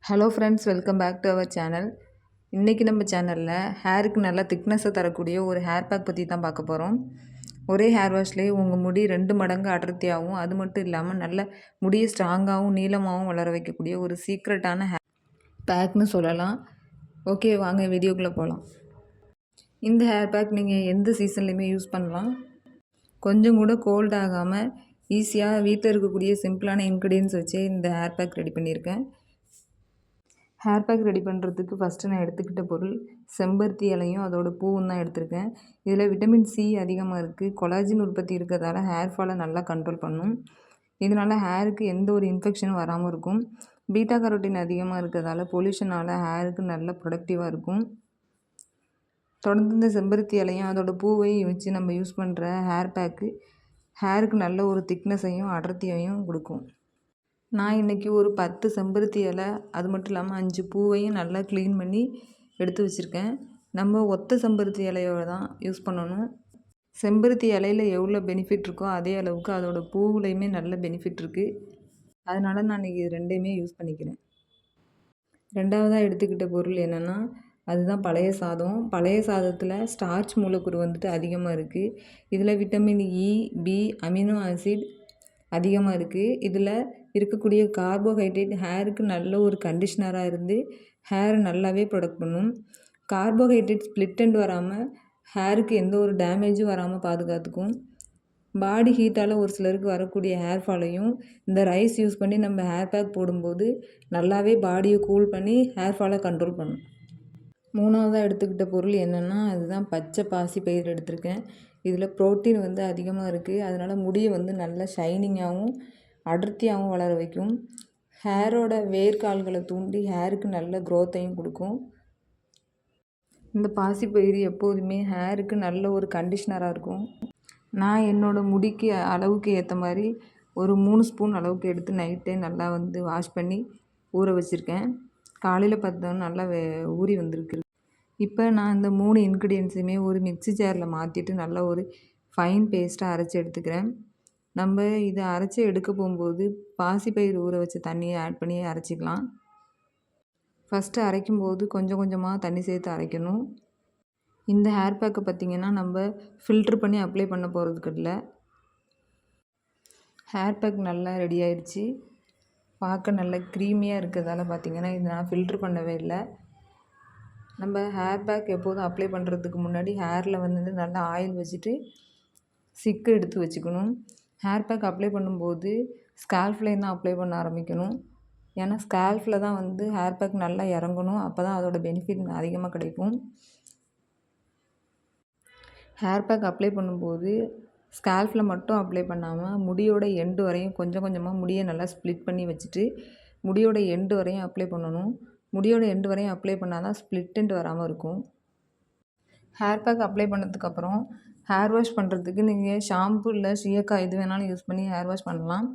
Hello friends, welcome back to our channel. இன்றைக்கி நம்ம சேனலில் ஹேருக்கு நல்லா திக்னஸை தரக்கூடிய ஒரு ஹேர் பேக் பற்றி தான் பார்க்க போகிறோம். ஒரே ஹேர் வாஷ்லேயே உங்கள் முடி 2 மடங்கு அடர்த்தியாகவும், அது மட்டும் இல்லாமல் நல்ல முடியை ஸ்ட்ராங்காகவும் நீளமாகவும் வளர வைக்கக்கூடிய ஒரு சீக்ரெட்டான ஹேர் பேக்னு சொல்லலாம். ஓகே, வாங்க வீடியோக்குள்ளே போகலாம். இந்த ஹேர் பேக் நீங்கள் எந்த சீசன்லேயுமே யூஸ் பண்ணலாம். கொஞ்சம் கூட கோல்ட் ஆகாமல் ஈஸியாக வீட்டில் இருக்கக்கூடிய சிம்பிளான இன்க்ரீடியன்ஸ் வச்சே இந்த ஹேர் பேக் ரெடி பண்ணியிருக்கேன். ஹேர் பேக் ரெடி பண்ணுறதுக்கு ஃபஸ்ட்டு நான் எடுத்துக்கிட்ட பொருள் செம்பருத்தி இலையும் அதோட பூவும் தான் எடுத்திருக்கேன். இதில் விட்டமின் சி அதிகமாக இருக்குது. கொலாஜின் உற்பத்தி இருக்கிறதால ஹேர் ஃபாலை நல்லா கண்ட்ரோல் பண்ணும். இதனால் ஹேருக்கு எந்த ஒரு இன்ஃபெக்ஷனும் வராமல் இருக்கும். பீட்டா கரோட்டின் அதிகமாக இருக்கிறதால பொல்யூஷனால் ஹேருக்கு நல்ல ப்ரொடக்டிவாக இருக்கும். தொடர்ந்து இந்த செம்பருத்தி இலையும் அதோட பூவையும் வச்சு நம்ம யூஸ் பண்ணுற ஹேர் பேக்கு ஹேருக்கு நல்ல ஒரு திக்னஸையும் அடர்த்தியையும் கொடுக்கும். நான் இன்றைக்கி ஒரு 10 செம்பருத்தி இலை, அது மட்டும் இல்லாமல் 5 பூவையும் நல்லா க்ளீன் பண்ணி எடுத்து வச்சுருக்கேன். நம்ம ஒத்த செம்பருத்தி இலையோட தான் யூஸ் பண்ணணும். செம்பருத்தி இலையில் எவ்வளோ பெனிஃபிட் இருக்கோ அதே அளவுக்கு அதோட பூவுலையுமே நல்ல பெனிஃபிட் இருக்குது. அதனால் நான் இன்றைக்கி ரெண்டையுமே யூஸ் பண்ணிக்கிறேன். ரெண்டாவதாக எடுத்துக்கிட்ட பொருள் என்னென்னா, அதுதான் பழைய சாதம். பழைய சாதத்தில் ஸ்டார்ச் மூலக்கூறு வந்துட்டு அதிகமாக இருக்குது. இதில் vitamin E, B, amino acid அதிகமாக இருக்குது. இதில் இருக்கக்கூடிய கார்போஹைட்ரேட் ஹேருக்கு நல்ல ஒரு கண்டிஷ்னராக இருந்து ஹேரை நல்லாவே ப்ரொடக்ட் பண்ணும். கார்போஹைட்ரேட் ஸ்ப்ளிட் எண்ட் வராமல் ஹேருக்கு எந்த ஒரு டேமேஜும் வராமல் பாதுகாத்துக்கும். பாடி ஹீட்டால் ஒரு சிலருக்கு வரக்கூடிய ஹேர் ஃபாலையும் இந்த ரைஸ் யூஸ் பண்ணி நம்ம ஹேர் பேக் போடும்போது நல்லாவே பாடியை கூல் பண்ணி ஹேர் ஃபாலை கண்ட்ரோல் பண்ணும். மூணாவதாக எடுத்துக்கிட்ட பொருள் என்னென்னா, அதுதான் பச்சை பாசி பயிர் எடுத்திருக்கேன். இதில் ப்ரோட்டீன் வந்து அதிகமாக இருக்குது. அதனால் முடியை வந்து நல்ல ஷைனிங்காகவும் அடர்த்தியாகவும் வளர வைக்கும். ஹேரோட வேர்க்கால்களை தூண்டி ஹேருக்கு நல்ல க்ரோத்தையும் கொடுக்கும். இந்த பாசிப்பயிறு எப்போதுமே ஹேருக்கு நல்ல ஒரு கண்டிஷ்னராக இருக்கும். நான் என்னோடய முடிக்கு அளவுக்கு ஏற்ற மாதிரி ஒரு 3 ஸ்பூன் அளவுக்கு எடுத்து நைட்டே நல்லா வந்து வாஷ் பண்ணி ஊற வச்சுருக்கேன். காலையில் பார்த்தோன்னா நல்லா ஊறி வந்திருக்கு. இப்போ நான் இந்த 3 இன்க்ரீடியன்ஸுமே ஒரு மிக்ஸி ஜாரில் மாற்றிட்டு நல்லா ஒரு ஃபைன் பேஸ்ட்டாக அரைச்சி எடுத்துக்கிறேன். நம்ம இதை அரைச்சி எடுக்க போகும்போது பாசிப்பயிறு ஊற வச்ச தண்ணியை ஆட் பண்ணி அரைச்சிக்கலாம். ஃபஸ்ட்டு அரைக்கும்போது கொஞ்சம் கொஞ்சமாக தண்ணி சேர்த்து அரைக்கணும். இந்த ஹேர் பேக்கை பார்த்திங்கன்னா நம்ம ஃபில்ட்ரு பண்ணி அப்ளை பண்ண போகிறதுக்கு இல்லை. ஹேர் பேக் நல்லா ரெடி ஆயிடுச்சு. பார்க்க நல்ல க்ரீமியாக இருக்கிறதால பார்த்திங்கன்னா இது நான் ஃபில்ட்ரு பண்ணவே இல்லை. நம்ம ஹேர் பேக் எப்போதும் அப்ளை பண்ணுறதுக்கு முன்னாடி ஹேரில் வந்து நல்லா ஆயில் வச்சுட்டு சிக்கு எடுத்து வச்சுக்கணும். ஹேர் பேக் அப்ளை பண்ணும்போது ஸ்கால்ஃப்லேயும் தான் அப்ளை பண்ண ஆரம்பிக்கணும். ஏன்னா ஸ்கால்ஃபில் தான் வந்து ஹேர் பேக் நல்லா இறங்கணும். அப்போ தான் அதோட பெனிஃபிட் அதிகமாக கிடைக்கும். ஹேர் பேக் அப்ளை பண்ணும்போது ஸ்கால்ஃபில் மட்டும் அப்ளை பண்ணாமல் முடியோட எண்டு வரையும் கொஞ்சம் கொஞ்சமாக முடியை நல்லா ஸ்ப்ளிட் பண்ணி வச்சுட்டு முடியோட எண்டு வரையும் அப்ளை பண்ணணும். முடியோட எண்டு வரையும் அப்ளை பண்ணால் தான் ஸ்ப்ளிட் எண்ட் வராமல் இருக்கும். ஹேர் பேக் அப்ளை பண்ணதுக்கப்புறம் ஹேர் வாஷ் பண்ணுறதுக்கு நீங்கள் ஷாம்பு இல்லை சீயக்காய் எது வேணாலும் யூஸ் பண்ணி ஹேர் வாஷ் பண்ணலாம்.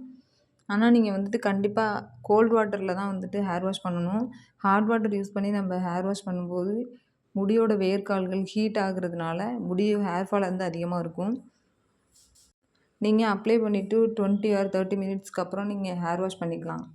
ஆனால் நீங்கள் வந்துட்டு கண்டிப்பாக கோல்டு வாட்டரில் தான் வந்துட்டு ஹேர் வாஷ் பண்ணணும். ஹாட் வாட்டர் யூஸ் பண்ணி நம்ம ஹேர் வாஷ் பண்ணும்போது முடியோட வேர்க்கால்கள் ஹீட் ஆகுறதுனால ஹேர் ஃபால் வந்து அதிகமாக இருக்கும். நீங்கள் அப்ளை பண்ணிவிட்டு 20 or 30 மினிட்ஸ்க்கு அப்புறம் நீங்கள் ஹேர் வாஷ் பண்ணிக்கலாம்.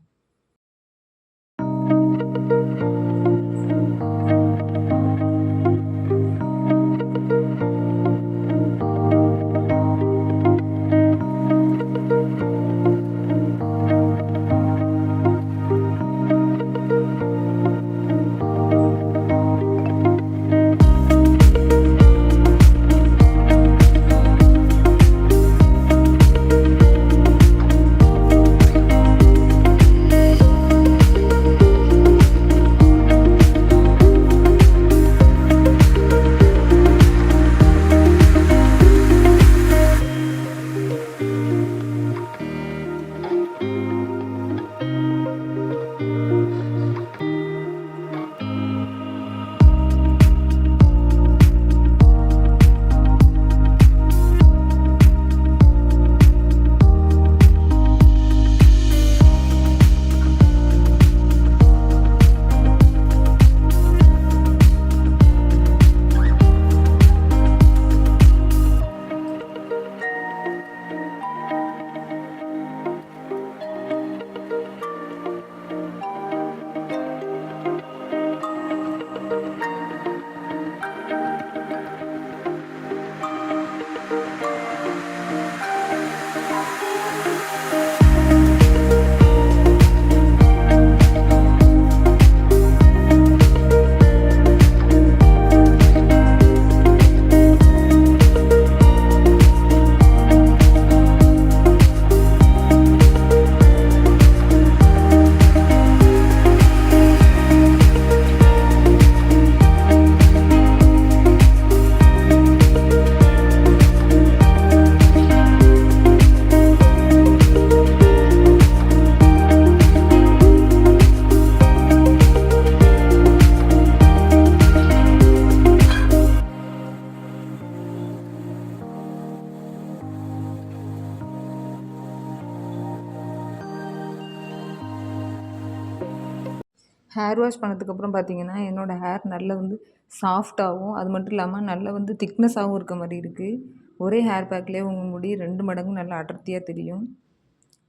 ஹேர் வாஷ் பண்ணதுக்கப்புறம் பார்த்தீங்கன்னா என்னோடய ஹேர் நல்லா வந்து சாஃப்டாகவும் அது மட்டும் இல்லாமல் நல்லா வந்து திக்னஸாகவும் இருக்க மாதிரி இருக்குது. ஒரே ஹேர் பேக்லேயே உங்கள் முடி 2 மடங்கு நல்லா அடர்த்தியாக தெரியும்.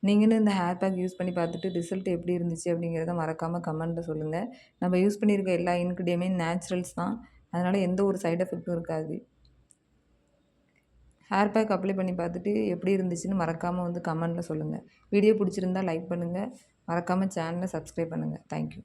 நீங்களும் இந்த ஹேர் பேக் யூஸ் பண்ணி பார்த்துட்டு ரிசல்ட் எப்படி இருந்துச்சு அப்படிங்கிறத மறக்காமல் கமெண்ட்டில் சொல்லுங்கள். நம்ம யூஸ் பண்ணியிருக்க எல்லா இன்க்ரீடியமே நேச்சுரல்ஸ் தான். அதனால் எந்த ஒரு சைடு எஃபெக்ட்டும் இருக்காது. ஹேர் பேக் அப்ளை பண்ணி பார்த்துட்டு எப்படி இருந்துச்சுன்னு மறக்காமல் வந்து கமெண்ட்டில் சொல்லுங்கள். வீடியோ பிடிச்சிருந்தா லைக் பண்ணுங்கள். மறக்காமல் சேனலை சப்ஸ்கிரைப் பண்ணுங்கள். தேங்க்யூ.